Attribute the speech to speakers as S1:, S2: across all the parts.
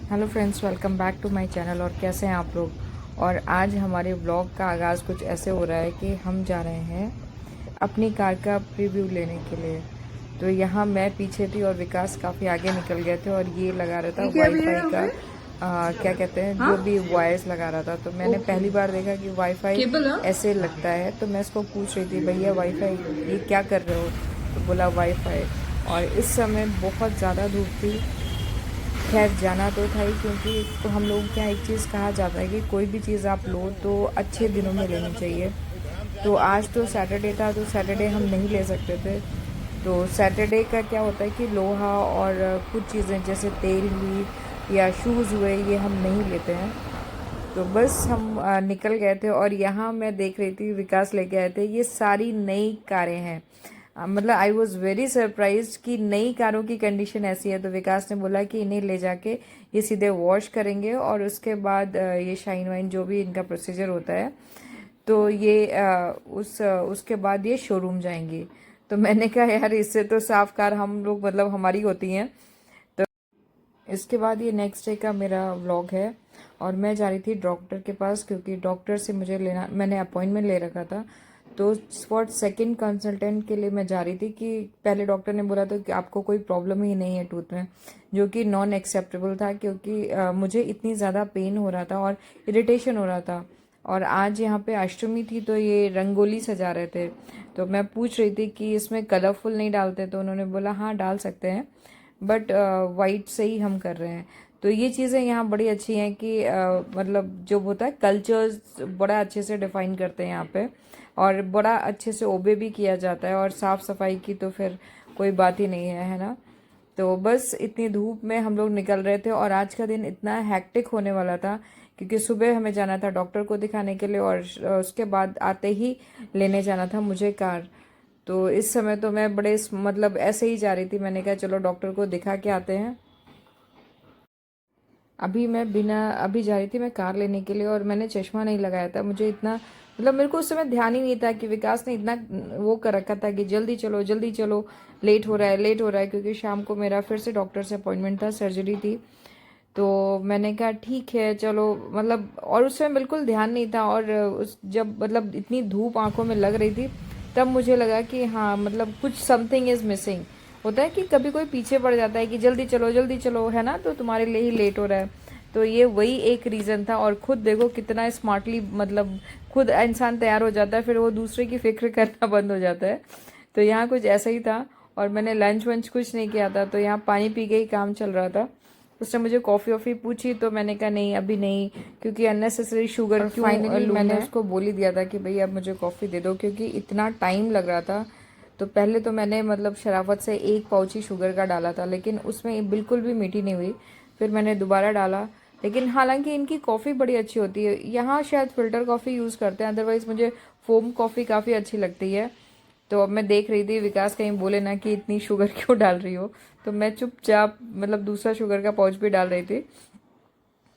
S1: Hello friends, welcome back to my channel. और कैसे हैं आप लोग। और आज हमारे व्लॉग का आगाज़ कुछ ऐसे हो रहा है कि हम जा रहे हैं अपनी कार का प्रीव्यू लेने के लिए। तो यहाँ मैं पीछे थी और विकास काफ़ी आगे निकल गए थे और ये लगा रहा था वाईफाई का क्या कहते हैं, जो भी वायर्स लगा रहा था। तो मैंने पहली बार देखा कि वाईफाई ऐसे लगता है। तो मैं इसको पूछ रही थी, भैया वाईफाई ये क्या कर रहे हो। तो बोला वाईफाई। और इस समय बहुत ज़्यादा धूप थी। खैर जाना तो था ही, क्योंकि तो हम लोग क्या एक चीज़ कहा जाता है कि कोई भी चीज़ आप लो तो अच्छे दिनों में लेनी चाहिए। तो आज तो सैटरडे था, तो सैटरडे हम नहीं ले सकते थे। तो सैटरडे का क्या होता है कि लोहा और कुछ चीज़ें जैसे तेल हुई या शूज़ हुए, ये हम नहीं लेते हैं। तो बस हम निकल गए थे। और यहाँ मैं देख रही थी, विकास लेके आए थे, ये सारी नई कारें हैं। मतलब आई वॉज वेरी सरप्राइज कि नई कारों की कंडीशन ऐसी है। तो विकास ने बोला कि इन्हें ले जाके ये सीधे वॉश करेंगे और उसके बाद ये शाइन वाइन जो भी इनका प्रोसीजर होता है, तो ये उसके बाद ये शोरूम जाएंगी। तो मैंने कहा यार, इससे तो साफ कार हम लोग मतलब हमारी होती हैं। तो इसके बाद ये नेक्स्ट डे का मेरा व्लॉग है। और मैं जा रही थी डॉक्टर के पास, क्योंकि डॉक्टर से मुझे लेना, मैंने अपॉइंटमेंट ले रखा था। तो फॉर सेकंड कंसल्टेंट के लिए मैं जा रही थी कि पहले डॉक्टर ने बोला था कि आपको कोई प्रॉब्लम ही नहीं है टूथ में, जो कि नॉन एक्सेप्टेबल था, क्योंकि मुझे इतनी ज़्यादा पेन हो रहा था और इरिटेशन हो रहा था। और आज यहाँ पे अष्टमी थी, तो ये रंगोली सजा रहे थे। तो मैं पूछ रही थी कि इसमें कलरफुल नहीं डालते। तो उन्होंने बोला हाँ डाल सकते हैं, बट वाइट से ही हम कर रहे हैं। तो ये चीज़ें यहाँ बड़ी अच्छी हैं कि मतलब जो होता है कल्चर्स बड़ा अच्छे से डिफाइन करते हैं यहाँ पे। और बड़ा अच्छे से ओबे भी किया जाता है। और साफ़ सफाई की तो फिर कोई बात ही नहीं है ना। तो बस इतनी धूप में हम लोग निकल रहे थे। और आज का दिन इतना हैक्टिक होने वाला था, क्योंकि सुबह हमें जाना था डॉक्टर को दिखाने के लिए और उसके बाद आते ही लेने जाना था मुझे कार। तो इस समय तो मैं बड़े मतलब ऐसे ही जा रही थी। मैंने कहा चलो डॉक्टर को दिखा के आते हैं। अभी जा रही थी मैं कार लेने के लिए, और मैंने चश्मा नहीं लगाया था। मुझे इतना मतलब मेरे को उस समय ध्यान ही नहीं था कि विकास ने इतना वो कर रखा था कि जल्दी चलो जल्दी चलो, लेट हो रहा है लेट हो रहा है। क्योंकि शाम को मेरा फिर से डॉक्टर से अपॉइंटमेंट था, सर्जरी थी। तो मैंने कहा ठीक है चलो, मतलब और उस समय बिल्कुल ध्यान नहीं था। और उस जब मतलब इतनी धूप आंखों में लग रही थी, तब मुझे लगा कि हाँ मतलब कुछ समथिंग इज़ मिसिंग। होता है कि कभी कोई पीछे पड़ जाता है कि जल्दी चलो है ना, तो तुम्हारे लिए ही लेट हो रहा है। तो ये वही एक रीज़न था। और खुद देखो कितना स्मार्टली मतलब खुद इंसान तैयार हो जाता है, फिर वो दूसरे की फिक्र करना बंद हो जाता है। तो यहाँ कुछ ऐसा ही था। और मैंने लंच वंच कुछ नहीं किया था, तो यहाँ पानी पी के ही काम चल रहा था। उसने मुझे कॉफ़ी वॉफ़ी पूछी, तो मैंने कहा नहीं अभी नहीं, क्योंकि अननेसेसरी शुगर क्यों फाइनली मैंने उसको बोल ही दिया था कि भई अब मुझे कॉफ़ी दे दो, क्योंकि इतना टाइम लग रहा था। तो पहले तो मैंने मतलब शराफत से एक पाउच ही शुगर का डाला था, लेकिन उसमें बिल्कुल भी मीठी नहीं हुई। फिर मैंने दोबारा डाला। लेकिन हालांकि इनकी कॉफ़ी बड़ी अच्छी होती है। यहाँ शायद फ़िल्टर कॉफ़ी यूज़ करते हैं, अदरवाइज़ मुझे फ़ोम कॉफ़ी काफ़ी अच्छी लगती है। तो अब मैं देख रही थी विकास कहीं बोले ना कि इतनी शुगर क्यों डाल रही हो। तो मैं चुपचाप मतलब दूसरा शुगर का पाउच भी डाल रही थी।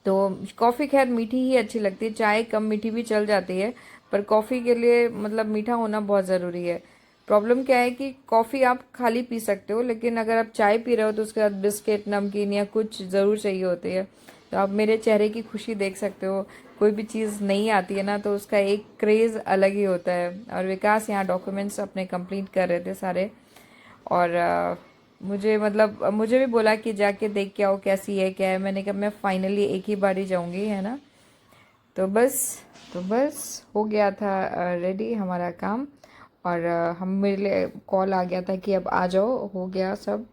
S1: तो कॉफ़ी खैर मीठी ही अच्छी लगती है, चाय कम मीठी भी चल जाती है, पर कॉफ़ी के लिए मतलब मीठा होना बहुत ज़रूरी है। प्रॉब्लम क्या है कि कॉफ़ी आप खाली पी सकते हो, लेकिन अगर आप चाय पी रहे हो तो उसके साथ बिस्किट नमकीन या कुछ ज़रूर चाहिए होती है। तो आप मेरे चेहरे की खुशी देख सकते हो। कोई भी चीज़ नहीं आती है ना, तो उसका एक क्रेज़ अलग ही होता है। और विकास यहाँ डॉक्यूमेंट्स अपने कंप्लीट कर रहे थे सारे। और मुझे मतलब मुझे भी बोला कि जाके देख के आओ कैसी है क्या है। मैंने कहा मैं फाइनली एक ही बार ही जाऊंगी, है ना। तो बस तो बस हो गया था रेडी हमारा काम। और हम मेरे लिए कॉल आ गया था कि अब आ जाओ, हो गया सब।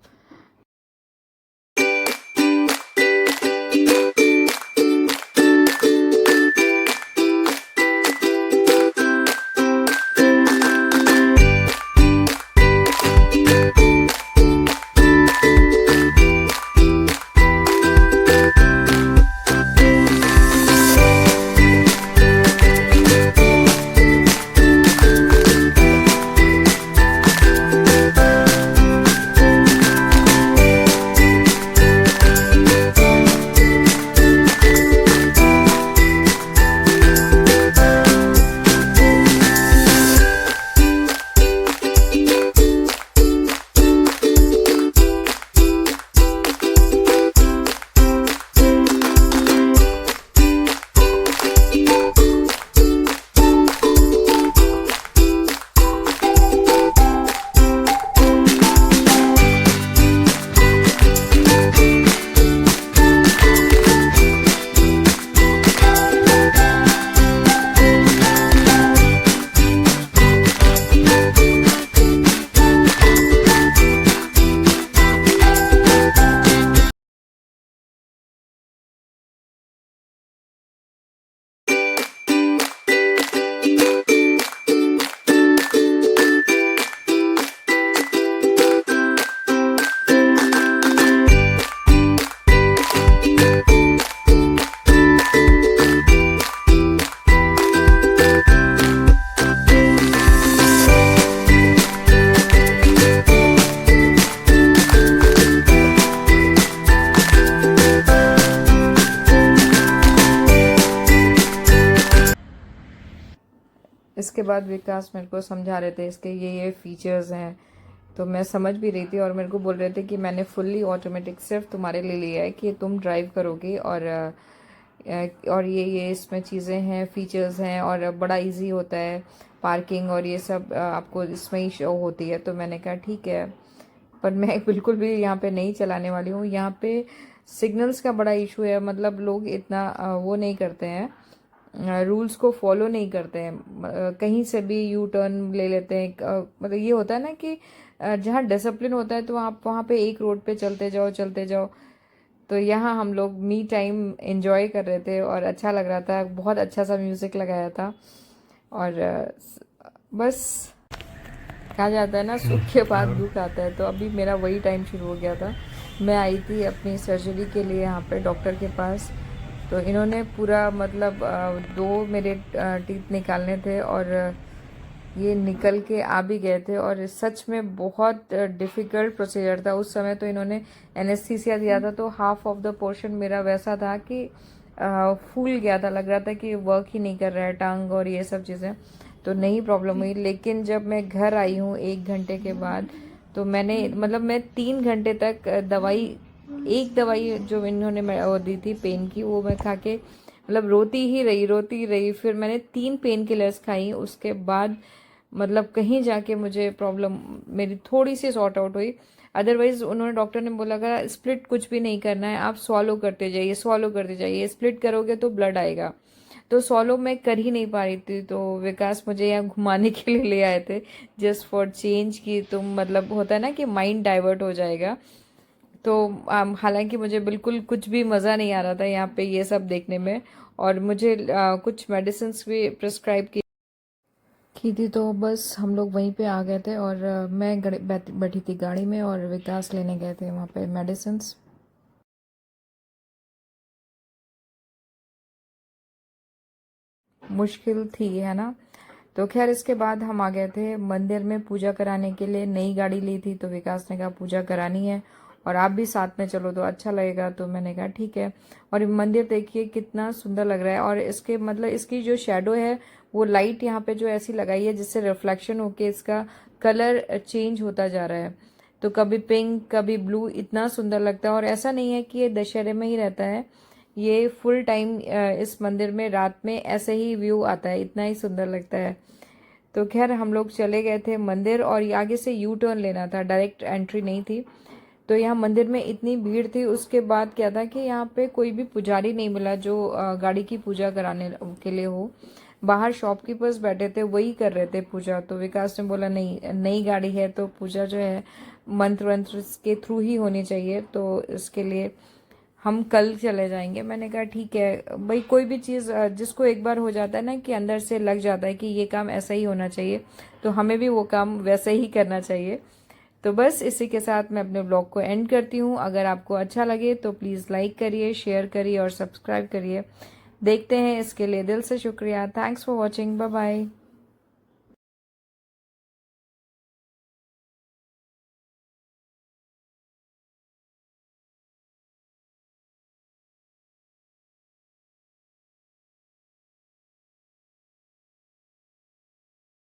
S1: इसके बाद विकास मेरे को समझा रहे थे इसके ये फीचर्स हैं, तो मैं समझ भी रही थी और मेरे को बोल रहे थे कि मैंने फुल्ली ऑटोमेटिक सिर्फ तुम्हारे लिए लिया है कि तुम ड्राइव करोगे, और ये इसमें चीज़ें हैं, फीचर्स हैं, और बड़ा इजी होता है पार्किंग और ये सब आपको इसमें ही शो होती है। तो मैंने कहा ठीक है, पर मैं बिल्कुल भी यहाँ पे नहीं चलाने वाली हूँ। यहाँ पे सिग्नल्स का बड़ा इशू है, मतलब लोग इतना वो नहीं करते हैं, रूल्स को फॉलो नहीं करते हैं, कहीं से भी यू टर्न ले लेते हैं। मतलब ये होता है ना कि जहाँ डिसिप्लिन होता है तो आप वहाँ पे एक रोड पे चलते जाओ। तो यहाँ हम लोग मी टाइम एंजॉय कर रहे थे और अच्छा लग रहा था, बहुत अच्छा सा म्यूज़िक लगाया था। और बस कहा जाता है ना, सुख के बाद दुख आता है, तो अभी मेरा वही टाइम शुरू हो गया था। मैं आई थी अपनी सर्जरी के लिए यहाँ पे डॉक्टर के पास, तो इन्होंने पूरा मतलब 2 मेरे टीथ निकालने थे और ये निकल के आ भी गए थे, और सच में बहुत डिफ़िकल्ट प्रोसीजर था। उस समय तो इन्होंने एनेस्थीसिया दिया था, तो हाफ ऑफ द पोर्शन मेरा वैसा था कि फूल गया था, लग रहा था कि वर्क ही नहीं कर रहा है टंग और ये सब चीज़ें, तो नहीं प्रॉब्लम हुई। लेकिन जब मैं घर आई हूँ 1 घंटे के बाद, तो मैं 3 घंटे तक एक दवाई जो इन्होंने वो दी थी पेन की, वो मैं खा के मतलब रोती ही रही। फिर मैंने 3 पेन किलर्स खाई, उसके बाद मतलब कहीं जाके मुझे प्रॉब्लम मेरी थोड़ी सी सॉर्ट आउट हुई। अदरवाइज उन्होंने डॉक्टर ने बोला था स्प्लिट कुछ भी नहीं करना है, आप स्वॉलो करते जाइए, स्प्लिट करोगे तो ब्लड आएगा। तो सॉलो मैं कर ही नहीं पा रही थी, तो विकास मुझे यहाँ घुमाने के लिए ले आए थे, जस्ट फॉर चेंज की तुम मतलब होता है ना कि माइंड डाइवर्ट हो जाएगा। तो हालांकि मुझे बिल्कुल कुछ भी मज़ा नहीं आ रहा था यहाँ पे ये सब देखने में, और मुझे कुछ मेडिसिन्स भी प्रिस्क्राइब की थी। तो बस हम लोग वहीं पे आ गए थे, और मैं बैठी थी गाड़ी में और विकास लेने गए थे वहाँ पे मेडिसिन्स। मुश्किल थी, है ना। तो खैर इसके बाद हम आ गए थे मंदिर में पूजा कराने के लिए। नई गाड़ी ली थी तो विकास ने कहा पूजा करानी है और आप भी साथ में चलो तो अच्छा लगेगा, तो मैंने कहा ठीक है। और ये मंदिर देखिए कितना सुंदर लग रहा है, और इसके मतलब इसकी जो शेडो है वो लाइट यहाँ पे जो ऐसी लगाई है जिससे रिफ्लेक्शन होके इसका कलर चेंज होता जा रहा है। तो कभी पिंक कभी ब्लू, इतना सुंदर लगता है। और ऐसा नहीं है कि ये दशहरे में ही रहता है, ये फुल टाइम इस मंदिर में रात में ऐसे ही व्यू आता है, इतना ही सुंदर लगता है। तो खैर हम लोग चले गए थे मंदिर, और आगे से यू टर्न लेना था, डायरेक्ट एंट्री नहीं थी। तो यहाँ मंदिर में इतनी भीड़ थी। उसके बाद क्या था कि यहाँ पे कोई भी पुजारी नहीं मिला जो गाड़ी की पूजा कराने के लिए हो। बाहर शॉपकीपर्स बैठे थे, वही कर रहे थे पूजा। तो विकास ने बोला नहीं, नई गाड़ी है तो पूजा जो है मंत्र वंत्र के थ्रू ही होनी चाहिए, तो इसके लिए हम कल चले जाएंगे। मैंने कहा ठीक है भाई, कोई भी चीज़ जिसको एक बार हो जाता है ना कि अंदर से लग जाता है कि ये काम ऐसा ही होना चाहिए, तो हमें भी वो काम वैसे ही करना चाहिए। तो बस इसी के साथ मैं अपने ब्लॉग को एंड करती हूँ। अगर आपको अच्छा लगे तो प्लीज़ लाइक करिए, शेयर करिए और सब्सक्राइब करिए। देखते हैं, इसके लिए दिल से शुक्रिया। Thanks for watching, bye bye.